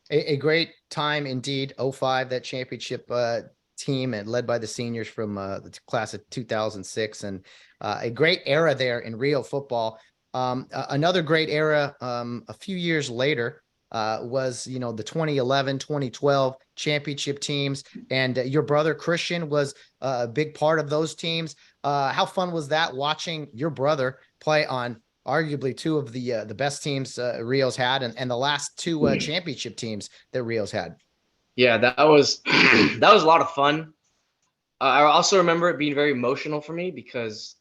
A great time indeed. 05, that championship team, and led by the seniors from the class of 2006, and a great era there in Rio football. Another great era a few years later was, the 2011, 2012 championship teams. And your brother Christian was a big part of those teams. How fun was that, watching your brother play on arguably two of the best teams Rio's had, and the last two championship teams that Rio's had? Yeah, that was that was a lot of fun. I also remember it being very emotional for me because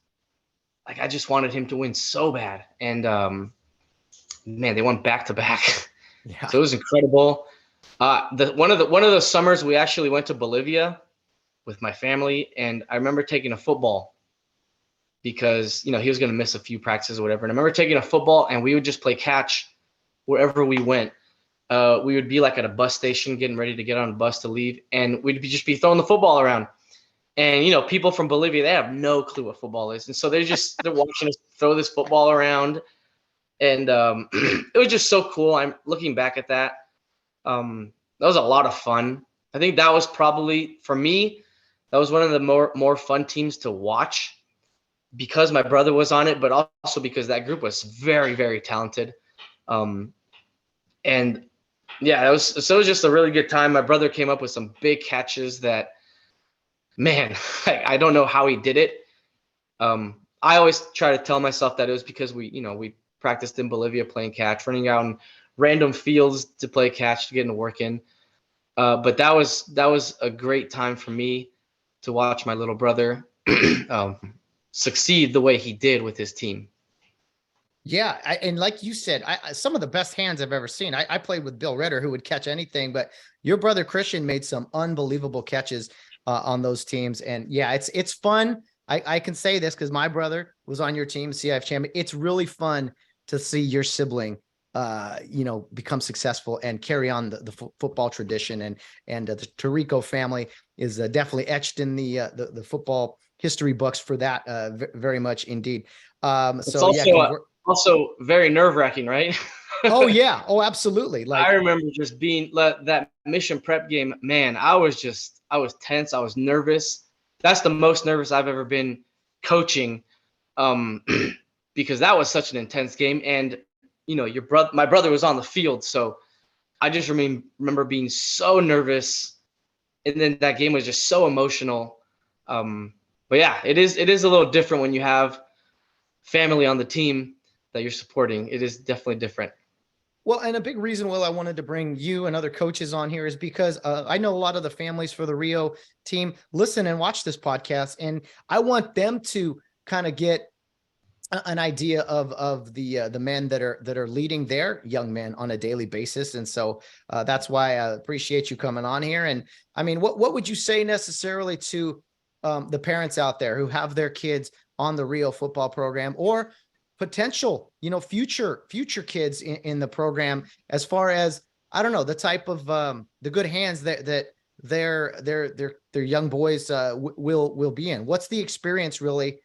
I just wanted him to win so bad. And man, they went back to back. Yeah. So it was incredible. One of those summers we actually went to Bolivia with my family, and I remember taking a football because he was going to miss a few practices or whatever. And I remember taking a football, and we would just play catch wherever we went. We would be like at a bus station getting ready to get on a bus to leave, and we'd just be throwing the football around. And people from Bolivia, they have no clue what football is, and so they're watching us throw this football around, and it was just so cool. I'm looking back at that. That was a lot of fun. I think that was probably, for me, that was one of the more fun teams to watch because my brother was on it, but also because that group was very, very talented. And yeah, it was just a really good time. My brother came up with some big catches that, man, I don't know how he did it. I always try to tell myself that it was because we practiced in Bolivia playing catch, running out in random fields to play catch to get into work in. But that was a great time for me to watch my little brother succeed the way he did with his team. Yeah, and like you said, some of the best hands I've ever seen. I played with Bill Ritter, who would catch anything, but your brother Christian made some unbelievable catches on those teams. And yeah, it's fun. I can say this because my brother was on your team, CIF champion. It's really fun to see your sibling, become successful and carry on the football tradition. And the Torrico family is definitely etched in the football history books for that, very much indeed. Also very nerve-wracking, right? Oh yeah. Oh, absolutely. I remember just being that mission prep game, man, I was tense. I was nervous. That's the most nervous I've ever been coaching, because that was such an intense game. And, my brother was on the field. So I just remember being so nervous. And then that game was just so emotional. But yeah, it is a little different when you have family on the team that you're supporting. It is definitely different. Well, and a big reason, Will, I wanted to bring you and other coaches on here is because I know a lot of the families for the Rio team listen and watch this podcast, and I want them to kind of get an idea of the men that are leading their young men on a daily basis. And so that's why I appreciate you coming on here. And I mean, what would you say necessarily to the parents out there who have their kids on the Rio football program, or potential, future kids in the program, as far as, I don't know, the type of the good hands that their young boys will be in? What's the experience really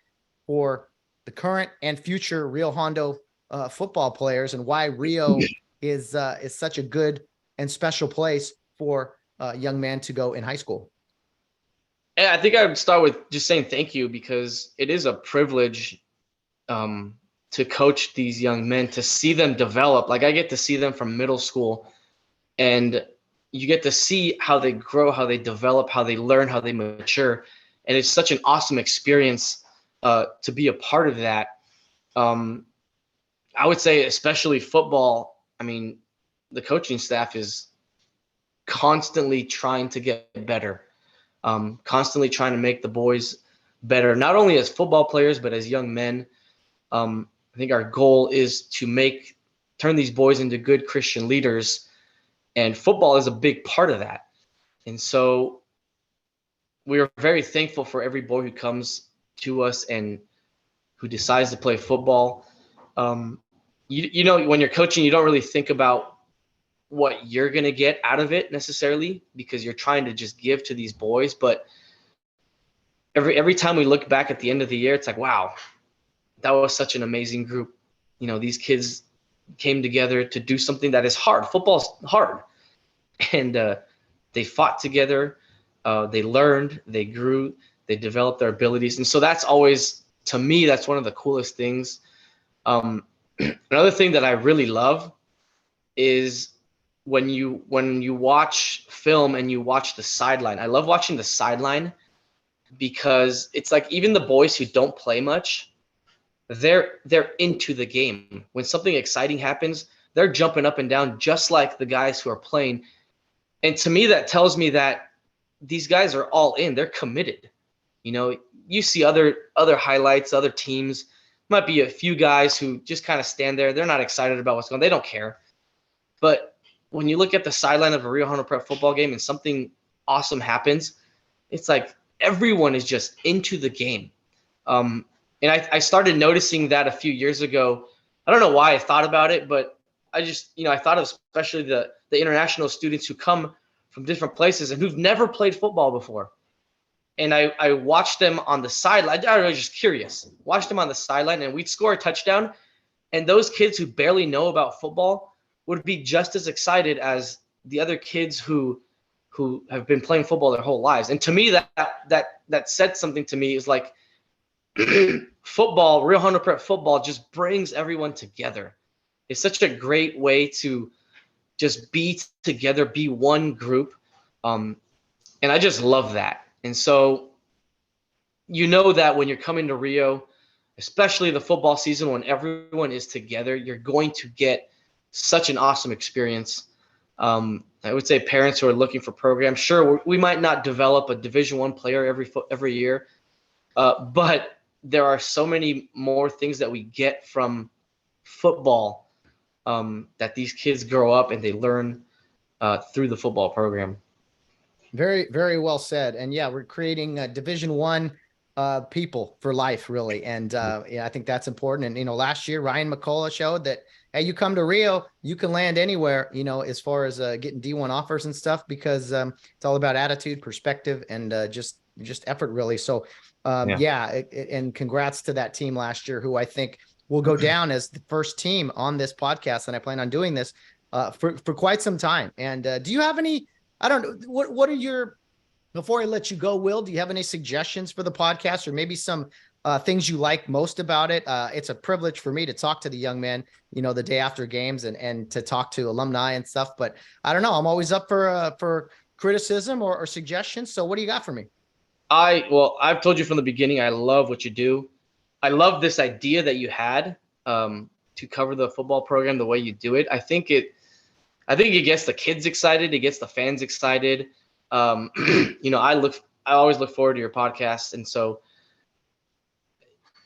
for the current and future Rio Hondo football players, and why Rio is such a good and special place for a young man to go in high school? And I think I would start with just saying thank you, because it is a privilege to coach these young men, to see them develop. Like, I get to see them from middle school, and you get to see how they grow, how they develop, how they learn, how they mature. And it's such an awesome experience to be a part of that. I would say, especially football, I mean, the coaching staff is constantly trying to get better, constantly trying to make the boys better, not only as football players, but as young men. I think our goal is to turn these boys into good Christian leaders, and football is a big part of that. And so we are very thankful for every boy who comes to us and who decides to play football. you know, when you're coaching, you don't really think about what you're going to get out of it necessarily, because you're trying to just give to these boys. But every time we look back at the end of the year, it's like, wow, that was such an amazing group. You know, these kids came together to do something that is hard. Football's hard. And they fought together. They learned, they grew, they developed their abilities. And so that's always, to me, that's one of the coolest things. Another thing that I really love is when you watch film and you watch the sideline. I love watching the sideline because it's like even the boys who don't play much, they're into the game. When something exciting happens, they're jumping up and down just like the guys who are playing. And to me, that tells me that these guys are all in. They're committed. You know, you see other highlights, other teams. Might be a few guys who just kind of stand there. They're not excited about what's going on. They don't care. But when you look at the sideline of a Rio Hondo Prep football game and something awesome happens, it's like everyone is just into the game. And I started noticing that a few years ago. I don't know why I thought about it, but I just, I thought of especially the international students who come from different places and who've never played football before. And I watched them on the sideline. I was just curious. Watched them on the sideline, and we'd score a touchdown. And those kids who barely know about football would be just as excited as the other kids who have been playing football their whole lives. And to me, that said something to me. Is like football, Rio Hondo Prep football just brings everyone together. It's such a great way to just be together, be one group. And I just love that. And so, that when you're coming to Rio, especially the football season, when everyone is together, you're going to get such an awesome experience. I would say parents who are looking for programs, sure, we might not develop a Division I player every year, but there are so many more things that we get from football that these kids grow up and they learn through the football program. Very, very well said. And yeah, we're creating Division I people for life, really. And yeah, I think that's important. And, last year, Ryan McCullough showed that, hey, you come to Rio, you can land anywhere, as far as getting D1 offers and stuff, because it's all about attitude, perspective, and just effort, really. So, and congrats to that team last year, who I think will go down as the first team on this podcast. And I plan on doing this for quite some time. And do you have any, I don't know, what are your, before I let you go, Will, do you have any suggestions for the podcast, or maybe some things you like most about it? It's a privilege for me to talk to the young men, the day after games and to talk to alumni and stuff. But I don't know, I'm always up for criticism or suggestions. So what do you got for me? I've told you from the beginning, I love what you do. I love this idea that you had to cover the football program the way you do it. I think it gets the kids excited. It gets the fans excited. I always look forward to your podcast. And so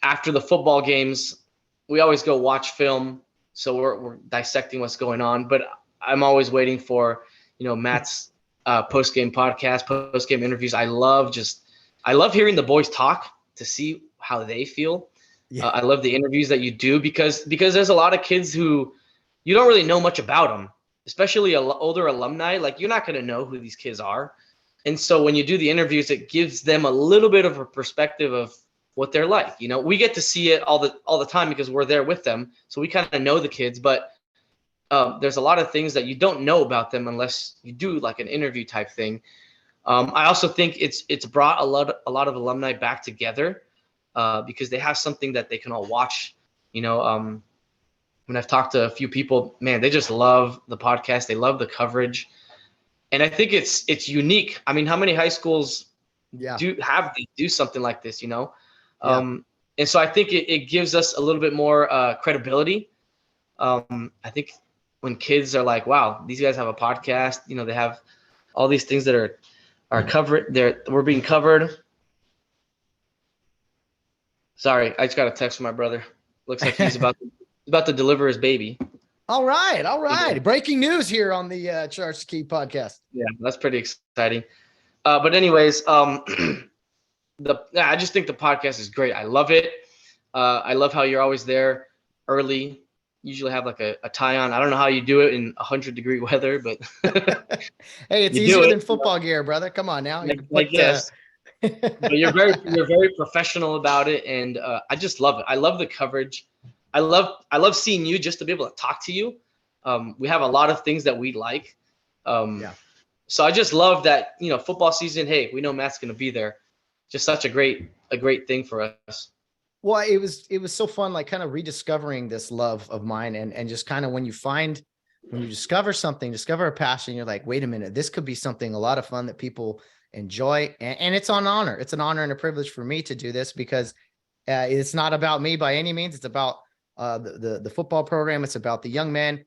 after the football games, we always go watch film. So we're dissecting what's going on, but I'm always waiting for, Matt's post-game podcast, post-game interviews. I love hearing the boys talk to see how they feel. Yeah. I love the interviews that you do because there's a lot of kids who you don't really know much about them. Especially older alumni, like you're not going to know who these kids are. And so when you do the interviews, it gives them a little bit of a perspective of what they're like. We get to see it all the time because we're there with them. So we kind of know the kids, but there's a lot of things that you don't know about them unless you do like an interview type thing. I also think it's brought a lot of alumni back together because they have something that they can all watch, When I've talked to a few people, man, they just love the podcast. They love the coverage. And I think it's unique. I mean, how many high schools do something like this, And so I think it gives us a little bit more credibility. I think when kids are like, wow, these guys have a podcast, they have all these things that are covered. We're being covered. Sorry, I just got a text from my brother. Looks like he's about to deliver his baby. All right. Breaking news here on the Charge the Key podcast. Yeah, that's pretty exciting. But anyways, I just think the podcast is great. I love it. I love how you're always there early usually have like a tie on. I don't know how you do it in 100-degree weather, but Hey, it's you do easier it. than football gear, brother. Come on now. You can I put guess. But you're very professional about it, and I just love it. I love the coverage. I love seeing you just to be able to talk to you. We have a lot of things that we like. Yeah. So I just love that, football season. Hey, we know Matt's going to be there. Just such a great thing for us. Well, it was so fun, like kind of rediscovering this love of mine, and just kind of when you discover something, discover a passion, you're like, wait a minute, this could be something a lot of fun that people enjoy, and it's an honor. It's an honor and a privilege for me to do this because it's not about me by any means. It's about the football program. It's about the young men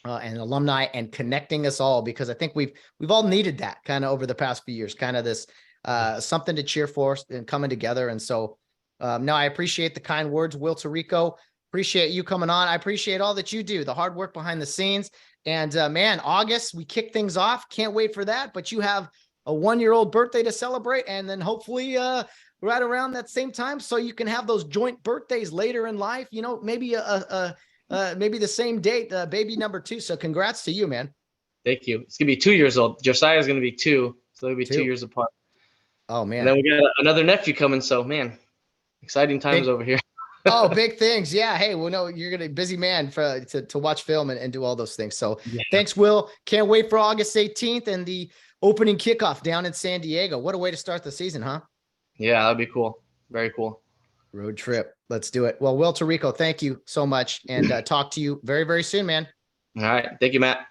and alumni and connecting us all, because I think we've all needed that kind of over the past few years, kind of this something to cheer for and coming together. And so no, I appreciate the kind words, Will Torrico. Appreciate you coming on. I appreciate all that you do, the hard work behind the scenes. And man, August, we kick things off. Can't wait for that. But you have a 1-year-old birthday to celebrate, and then hopefully right around that same time, so you can have those joint birthdays later in life. Maybe maybe the same date, baby number 2. So congrats to you, man. Thank you. It's gonna be 2 years old. Josiah's gonna be 2, so they'll be 2 years apart. Oh man. And then we got another nephew coming. So man, exciting times over here. Oh, big things. Yeah. Hey, well, no, you're gonna be a busy man to watch film and do all those things. So yeah. Thanks, Will. Can't wait for August 18th and the opening kickoff down in San Diego. What a way to start the season, huh? Yeah, that'd be cool. Very cool. Road trip. Let's do it. Well, Will Torrico, thank you so much, and talk to you very, very soon, man. All right. Thank you, Matt.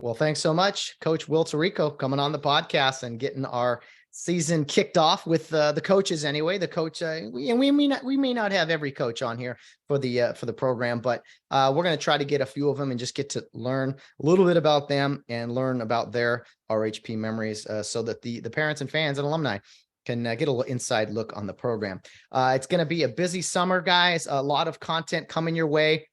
Well, thanks so much, Coach Will Torrico, coming on the podcast and getting our season kicked off with the coaches. Anyway, the coach, we may not have every coach on here for the program, but we're going to try to get a few of them and just get to learn a little bit about them and learn about their RHP memories, so that the parents and fans and alumni can get a little inside look on the program. It's going to be a busy summer, guys. A lot of content coming your way,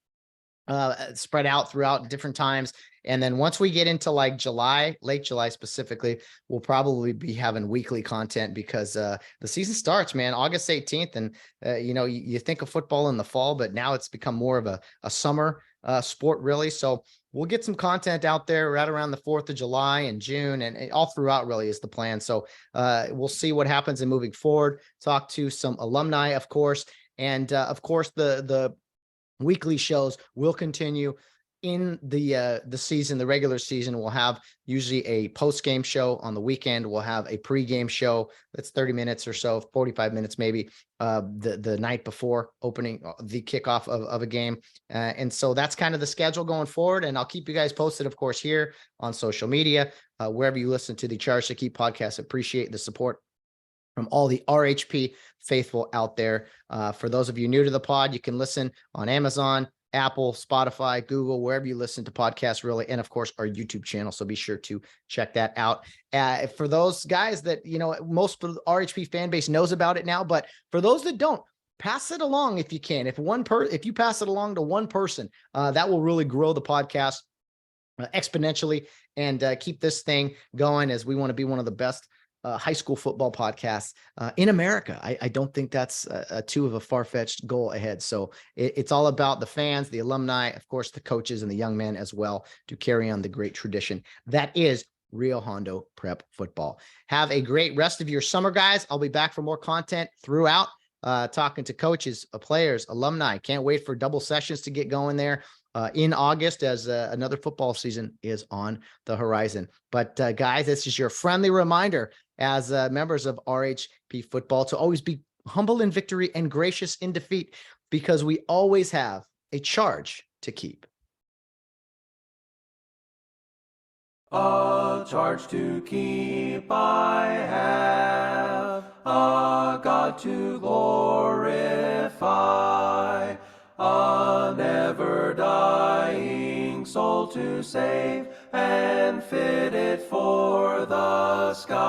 spread out throughout different times. And then once we get into like July, late July specifically, we'll probably be having weekly content, because the season starts, man, August 18th. And, you think of football in the fall, but now it's become more of a summer sport, really. So we'll get some content out there right around the 4th of July and June, and all throughout really is the plan. So we'll see what happens in moving forward, talk to some alumni, of course. And of course, the weekly shows will continue in the season. The regular season will have usually a post-game show. On the weekend, we'll have a pre-game show that's 30 minutes or so, 45 minutes maybe, the night before opening the kickoff of a game. And so that's kind of the schedule going forward. And I'll keep you guys posted, of course, here on social media, wherever you listen to the Charge to Keep podcast. Appreciate the support from all the RHP faithful out there. For those of you new to the pod, you can listen on Amazon, Apple, Spotify, Google, wherever you listen to podcasts, really. And of course, our YouTube channel. So be sure to check that out. For those guys that, most of the RHP fan base knows about it now, but for those that don't, pass it along if you can. If you pass it along to one person, that will really grow the podcast exponentially and keep this thing going, as we want to be one of the best high school football podcasts in America. I don't think that's too of a far-fetched goal ahead. So it's all about the fans, the alumni, of course, the coaches and the young men as well, to carry on the great tradition that is Rio Hondo Prep football. Have a great rest of your summer, guys. I'll be back for more content throughout, talking to coaches, players, alumni. Can't wait for double sessions to get going there in August, as another football season is on the horizon. But guys, this is your friendly reminder as members of RHP football to always be humble in victory and gracious in defeat, because we always have a charge to keep. A charge to keep I have, a God to glorify, a never-dying soul to save, and fit it for the sky.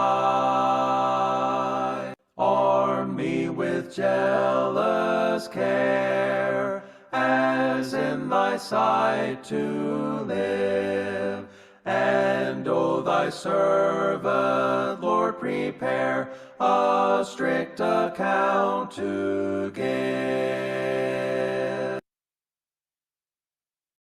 Arm me with jealous care, as in thy sight to live, and O thy servant, Lord, prepare a strict account to give.